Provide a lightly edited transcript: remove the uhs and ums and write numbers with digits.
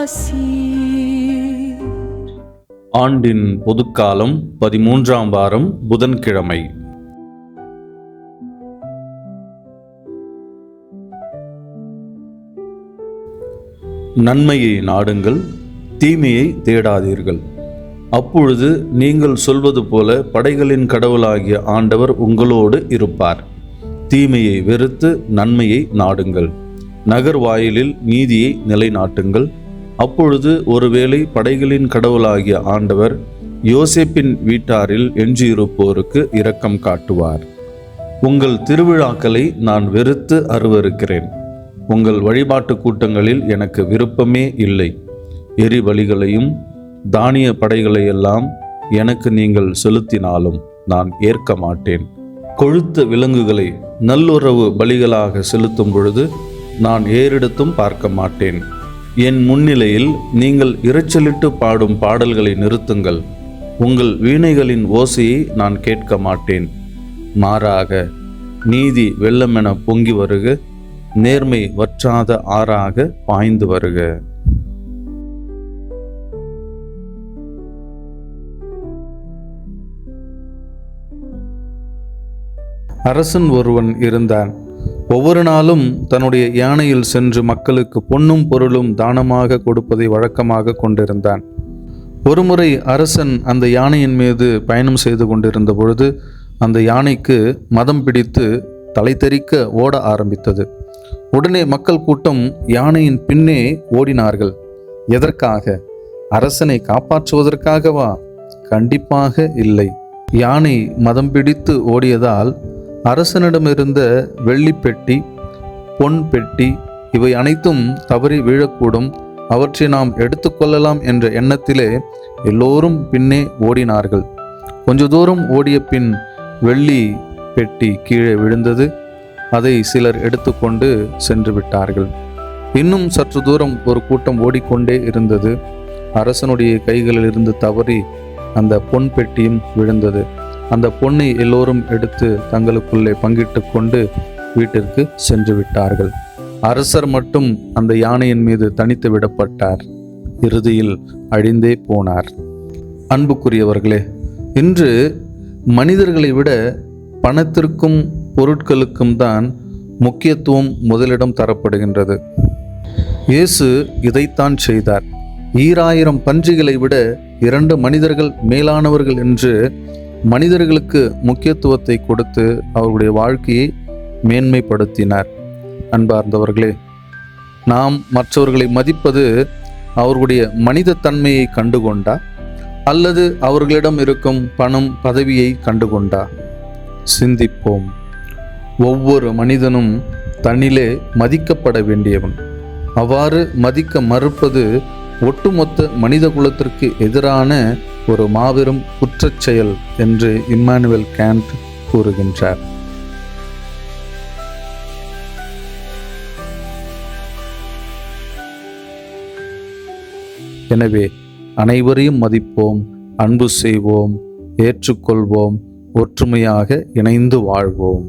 ஆசீர். ஆண்டின் பொதுக்காலம் 13ஆம் வாரம் புதன்கிழமை. நன்மையை நாடுங்கள், தீமையை தேடாதீர்கள். அப்பொழுது நீங்கள் சொல்வது போல படைகளின் கடவுளாகிய ஆண்டவர் உங்களோடு இருப்பார். தீமையை வெறுத்து நன்மையை நாடுங்கள், நகர் வாயிலில் நீதியை நிலைநாட்டுங்கள். அப்பொழுது ஒருவேளை படைகளின் கடவுளாகிய ஆண்டவர் யோசேப்பின் வீட்டாரில் எஞ்சியிருப்போருக்கு இரக்கம் காட்டுவார். உங்கள் திருவிழாக்களை நான் வெறுத்து அருவருக்கிறேன். உங்கள் வழிபாட்டு கூட்டங்களில் எனக்கு விருப்பமே இல்லை. எரிபலிகளையும் தானிய படைகளையெல்லாம் எனக்கு நீங்கள் செலுத்தினாலும் நான் ஏற்க மாட்டேன். கொழுத்த விலங்குகளை நல்லுறவு பலிகளாக செலுத்தும் பொழுது நான் ஏறெடுத்தும் பார்க்க மாட்டேன். என் முன்னிலையில் நீங்கள் இரைச்சலிட்டு பாடும் பாடல்களை நிறுத்துங்கள். உங்கள் வீணைகளின் ஓசையை நான் கேட்க மாட்டேன். மாறாக நீதி வெள்ளமென பொங்கி வருக, நேர்மை வற்றாத ஆறாக பாய்ந்து வருக. அரசன் ஒருவன் இருந்தான். ஒவ்வொரு நாளும் தன்னுடைய யானையில் சென்று மக்களுக்கு பொன்னும் பொருளும் தானமாக கொடுப்பதை வழக்கமாக கொண்டிருந்தான். ஒருமுறை அரசன் அந்த யானையின் மீது பயணம் செய்து கொண்டிருந்த பொழுது அந்த யானைக்கு மதம் பிடித்து தலை தெறிக்க ஓட ஆரம்பித்தது. உடனே மக்கள் கூட்டம் யானையின் பின்னே ஓடினார்கள். எதற்காக? அரசனை காப்பாற்றுவதற்காகவா? கண்டிப்பாக இல்லை. யானை மதம் பிடித்து ஓடியதால் அரசனிடமிருந்த வெள்ளிப்பெட்டி, பொன் பெட்டி இவை அனைத்தும் தவறி வீழக்கூடும், அவற்றை நாம் எடுத்துக்கொள்ளலாம் என்ற எண்ணத்திலே எல்லோரும் பின்னே ஓடினார்கள். கொஞ்ச தூரம் ஓடிய பின் வெள்ளி பெட்டி கீழே விழுந்தது. அதை சிலர் எடுத்துக்கொண்டு சென்று விட்டார்கள். இன்னும் சற்று தூரம் ஒரு கூட்டம் ஓடிக்கொண்டே இருந்தது. அரசனுடைய கைகளில் இருந்து தவறி அந்த பொன் பெட்டியும் விழுந்தது. அந்த பொன்னை எல்லோரும் எடுத்து தங்களுக்குள்ளே பங்கிட்டு கொண்டு வீட்டிற்கு சென்று விட்டார்கள். அரசர் மட்டும் அந்த யானையின் மீது தனித்து விடப்பட்டார். இறுதியில் அழிந்தே போனார். அன்புக்குரியவர்களே, இன்று மனிதர்களை விட பணத்திற்கும் பொருட்களுக்கும் தான் முக்கியத்துவம் முதலிடம் தரப்படுகின்றது. இயேசு இதைத்தான் செய்தார். 2000 பன்றிகளை விட 2 மனிதர்கள் மேலானவர்கள் என்று மனிதர்களுக்கு முக்கியத்துவத்தை கொடுத்து அவர்களுடைய வாழ்க்கையை மேன்மைப்படுத்தினார். அன்பார்ந்தவர்களே, நாம் மற்றவர்களை மதிப்பது அவர்களுடைய மனித தன்மையை கண்டுகொண்டா அல்லது அவர்களிடம் இருக்கும் பணம் பதவியை கண்டுகொண்டா? சிந்திப்போம். ஒவ்வொரு மனிதனும் தன்னிலே மதிக்கப்பட வேண்டியவன். அவ்வாறு மதிக்க மறுப்பது ஒட்டுமொத்த மனித குலத்திற்கு எதிரான ஒரு மாபெரும் குற்றச் செயல் என்று இம்மானுவேல் காண்ட் கூறுகின்றார். எனவே அனைவரையும் மதிப்போம், அன்பு செய்வோம், ஏற்றுக்கொள்வோம், ஒற்றுமையாக இணைந்து வாழ்வோம்.